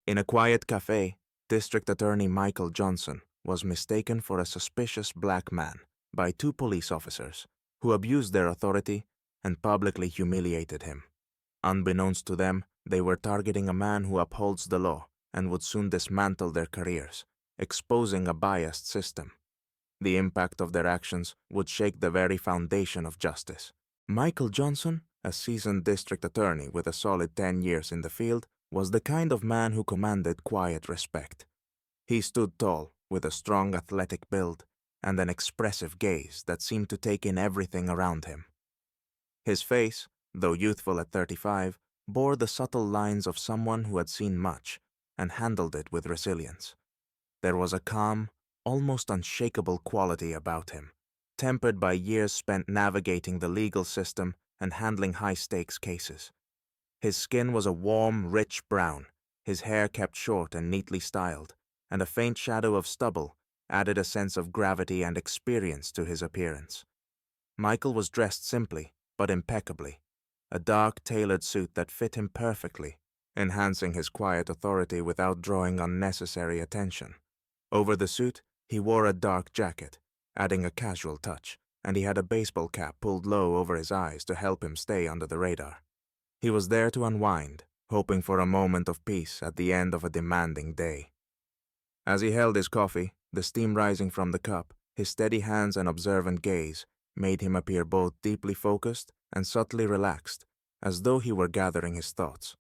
In a quiet cafe, District Attorney Michael Johnson was mistaken for a suspicious black man by two police officers who abused their authority and publicly humiliated him. Unbeknownst to them, they were targeting a man who upholds the law and would soon dismantle their careers, exposing a biased system. The impact of their actions would shake the very foundation of justice. Michael Johnson, a seasoned district attorney with a solid 10 years in the field, was the kind of man who commanded quiet respect. He stood tall, with a strong athletic build and an expressive gaze that seemed to take in everything around him. His face, though youthful at 35, bore the subtle lines of someone who had seen much and handled it with resilience. There was a calm, almost unshakable quality about him, tempered by years spent navigating the legal system and handling high-stakes cases. His skin was a warm, rich brown, his hair kept short and neatly styled, and a faint shadow of stubble added a sense of gravity and experience to his appearance. Michael was dressed simply, but impeccably, a dark, tailored suit that fit him perfectly, enhancing his quiet authority without drawing unnecessary attention. Over the suit, he wore a dark jacket, adding a casual touch, and he had a baseball cap pulled low over his eyes to help him stay under the radar. He was there to unwind, hoping for a moment of peace at the end of a demanding day. As he held his coffee, the steam rising from the cup, his steady hands and observant gaze made him appear both deeply focused and subtly relaxed, as though he were gathering his thoughts.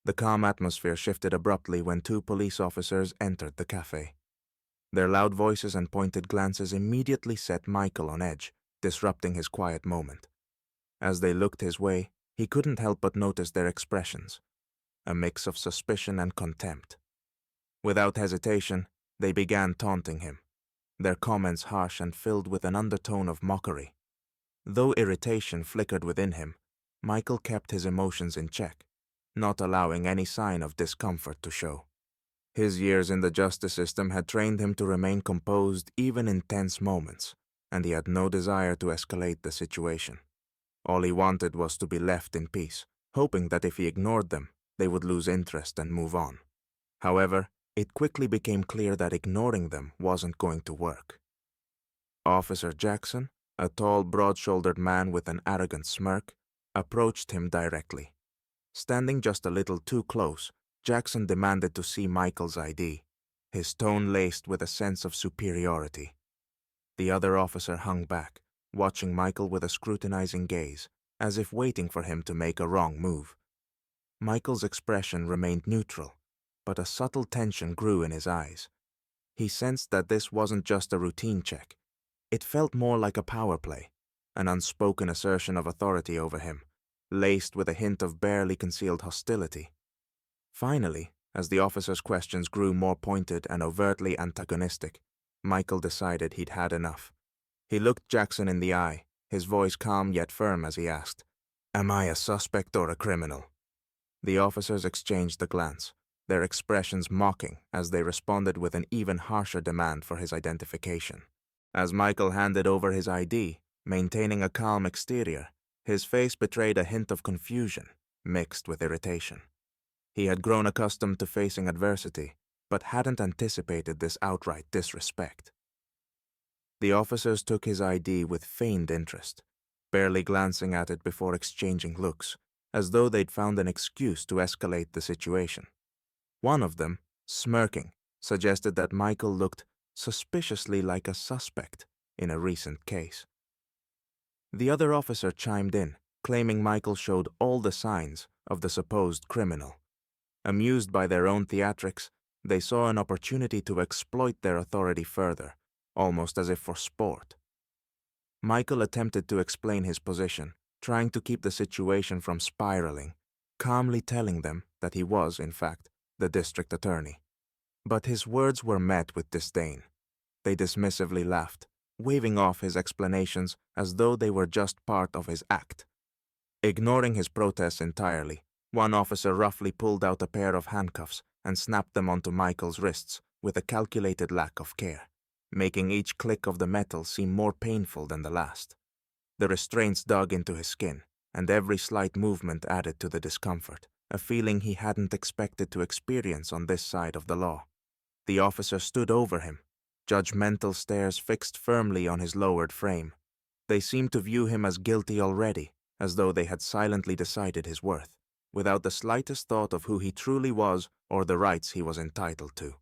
The calm atmosphere shifted abruptly when two police officers entered the cafe. Their loud voices and pointed glances immediately set Michael on edge, disrupting his quiet moment. As they looked his way, he couldn't help but notice their expressions, a mix of suspicion and contempt. Without hesitation, they began taunting him, their comments harsh and filled with an undertone of mockery. Though irritation flickered within him, Michael kept his emotions in check, not allowing any sign of discomfort to show. His years in the justice system had trained him to remain composed even in tense moments, and he had no desire to escalate the situation. All he wanted was to be left in peace, hoping that if he ignored them, they would lose interest and move on. However, it quickly became clear that ignoring them wasn't going to work. Officer Jackson, a tall, broad-shouldered man with an arrogant smirk, approached him directly. Standing just a little too close, Jackson demanded to see Michael's ID, his tone laced with a sense of superiority. The other officer hung back, watching Michael with a scrutinizing gaze, as if waiting for him to make a wrong move. Michael's expression remained neutral, but a subtle tension grew in his eyes. He sensed that this wasn't just a routine check. It felt more like a power play, an unspoken assertion of authority over him, laced with a hint of barely concealed hostility. Finally, as the officer's questions grew more pointed and overtly antagonistic, Michael decided he'd had enough. He looked Jackson in the eye, his voice calm yet firm as he asked, "Am I a suspect or a criminal?" The officers exchanged a glance, their expressions mocking as they responded with an even harsher demand for his identification. As Michael handed over his ID, maintaining a calm exterior, his face betrayed a hint of confusion, mixed with irritation. He had grown accustomed to facing adversity, but hadn't anticipated this outright disrespect. The officers took his ID with feigned interest, barely glancing at it before exchanging looks, as though they'd found an excuse to escalate the situation. One of them, smirking, suggested that Michael looked suspiciously like a suspect in a recent case. The other officer chimed in, claiming Michael showed all the signs of the supposed criminal. Amused by their own theatrics, they saw an opportunity to exploit their authority further, almost as if for sport. Michael attempted to explain his position, trying to keep the situation from spiraling, calmly telling them that he was, in fact, the district attorney. But his words were met with disdain. They dismissively laughed, waving off his explanations as though they were just part of his act. Ignoring his protests entirely, one officer roughly pulled out a pair of handcuffs and snapped them onto Michael's wrists with a calculated lack of care, making each click of the metal seem more painful than the last. The restraints dug into his skin, and every slight movement added to the discomfort, a feeling he hadn't expected to experience on this side of the law. The officer stood over him, judgmental stares fixed firmly on his lowered frame. They seemed to view him as guilty already, as though they had silently decided his worth, without the slightest thought of who he truly was or the rights he was entitled to.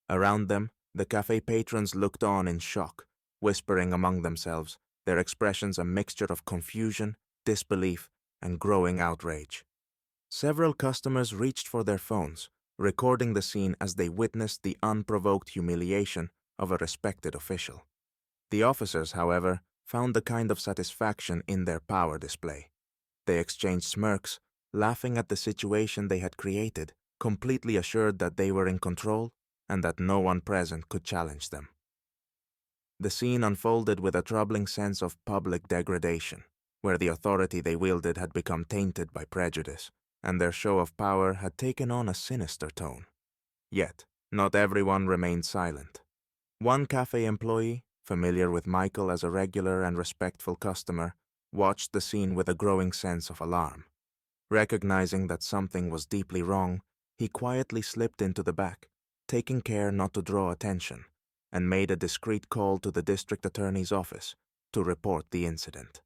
Around them, the cafe patrons looked on in shock, whispering among themselves, their expressions a mixture of confusion, disbelief, and growing outrage. Several customers reached for their phones, recording the scene as they witnessed the unprovoked humiliation of a respected official. The officers, however, found the kind of satisfaction in their power display. They exchanged smirks, laughing at the situation they had created, completely assured that they were in control and that no one present could challenge them. The scene unfolded with a troubling sense of public degradation, where the authority they wielded had become tainted by prejudice, and their show of power had taken on a sinister tone. Yet, not everyone remained silent. One cafe employee, familiar with Michael as a regular and respectful customer, watched the scene with a growing sense of alarm. Recognizing that something was deeply wrong, he quietly slipped into the back, taking care not to draw attention, and made a discreet call to the district attorney's office to report the incident.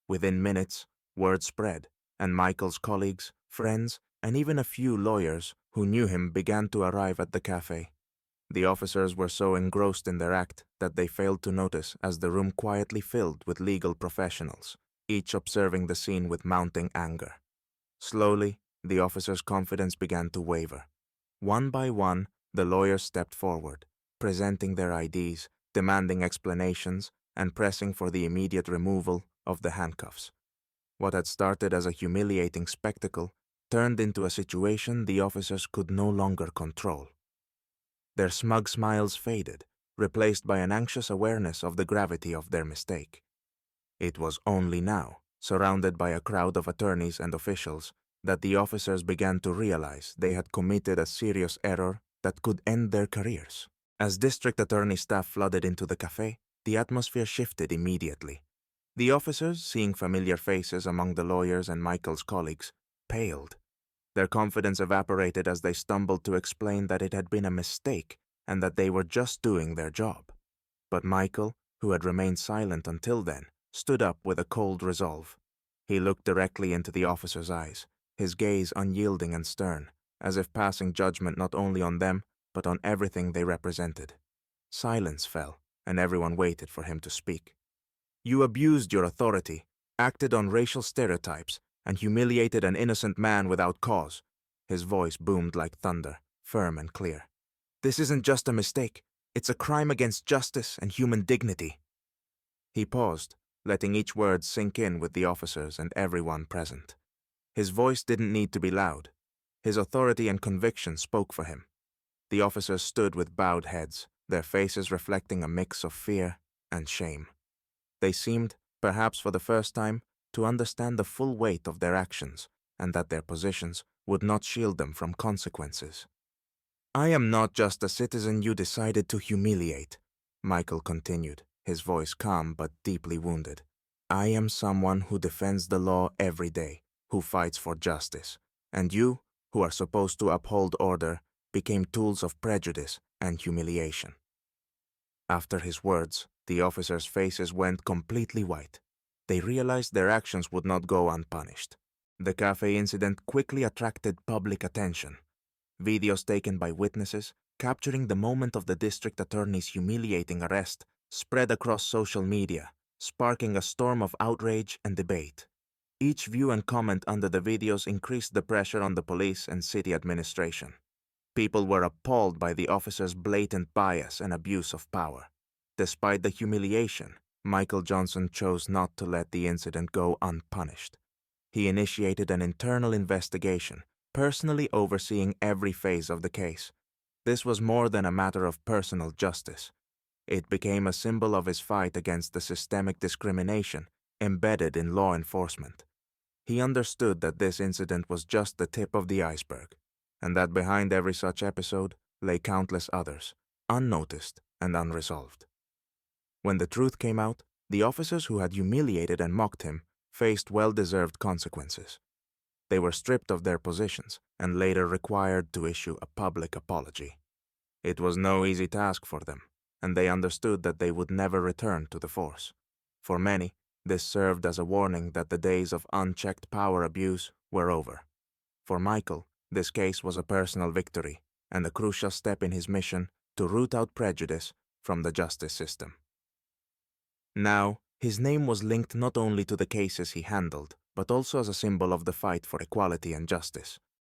Within minutes, word spread, and Michael's colleagues, friends, and even a few lawyers who knew him began to arrive at the cafe. The officers were so engrossed in their act that they failed to notice as the room quietly filled with legal professionals, each observing the scene with mounting anger. Slowly, the officers' confidence began to waver. One by one, the lawyers stepped forward, presenting their IDs, demanding explanations, and pressing for the immediate removal of the handcuffs. What had started as a humiliating spectacle turned into a situation the officers could no longer control. Their smug smiles faded, replaced by an anxious awareness of the gravity of their mistake. It was only now, surrounded by a crowd of attorneys and officials, that the officers began to realize they had committed a serious error that could end their careers. As district attorney staff flooded into the cafe, the atmosphere shifted immediately. The officers, seeing familiar faces among the lawyers and Michael's colleagues, paled. Their confidence evaporated as they stumbled to explain that it had been a mistake and that they were just doing their job. But Michael, who had remained silent until then, stood up with a cold resolve. He looked directly into the officers' eyes, his gaze unyielding and stern, as if passing judgment not only on them, but on everything they represented. Silence fell, and everyone waited for him to speak. "You abused your authority, acted on racial stereotypes, and humiliated an innocent man without cause." His voice boomed like thunder, firm and clear. "This isn't just a mistake, it's a crime against justice and human dignity." He paused, letting each word sink in with the officers and everyone present. His voice didn't need to be loud. His authority and conviction spoke for him. The officers stood with bowed heads, their faces reflecting a mix of fear and shame. They seemed, perhaps for the first time, to understand the full weight of their actions and that their positions would not shield them from consequences. "I am not just a citizen you decided to humiliate," Michael continued, his voice calm but deeply wounded. "I am someone who defends the law every day, who fights for justice, and you, who are supposed to uphold order, became tools of prejudice and humiliation." After his words, the officers' faces went completely white. They realized their actions would not go unpunished. The cafe incident quickly attracted public attention. Videos taken by witnesses, capturing the moment of the district attorney's humiliating arrest, spread across social media, sparking a storm of outrage and debate. Each view and comment under the videos increased the pressure on the police and city administration. People were appalled by the officers' blatant bias and abuse of power. Despite the humiliation, Michael Johnson chose not to let the incident go unpunished. He initiated an internal investigation, personally overseeing every phase of the case. This was more than a matter of personal justice. It became a symbol of his fight against the systemic discrimination embedded in law enforcement. He understood that this incident was just the tip of the iceberg, and that behind every such episode lay countless others, unnoticed and unresolved. When the truth came out, the officers who had humiliated and mocked him faced well-deserved consequences. They were stripped of their positions and later required to issue a public apology. It was no easy task for them, and they understood that they would never return to the force. For many, this served as a warning that the days of unchecked power abuse were over. For Michael, this case was a personal victory and a crucial step in his mission to root out prejudice from the justice system. Now, his name was linked not only to the cases he handled, but also as a symbol of the fight for equality and justice,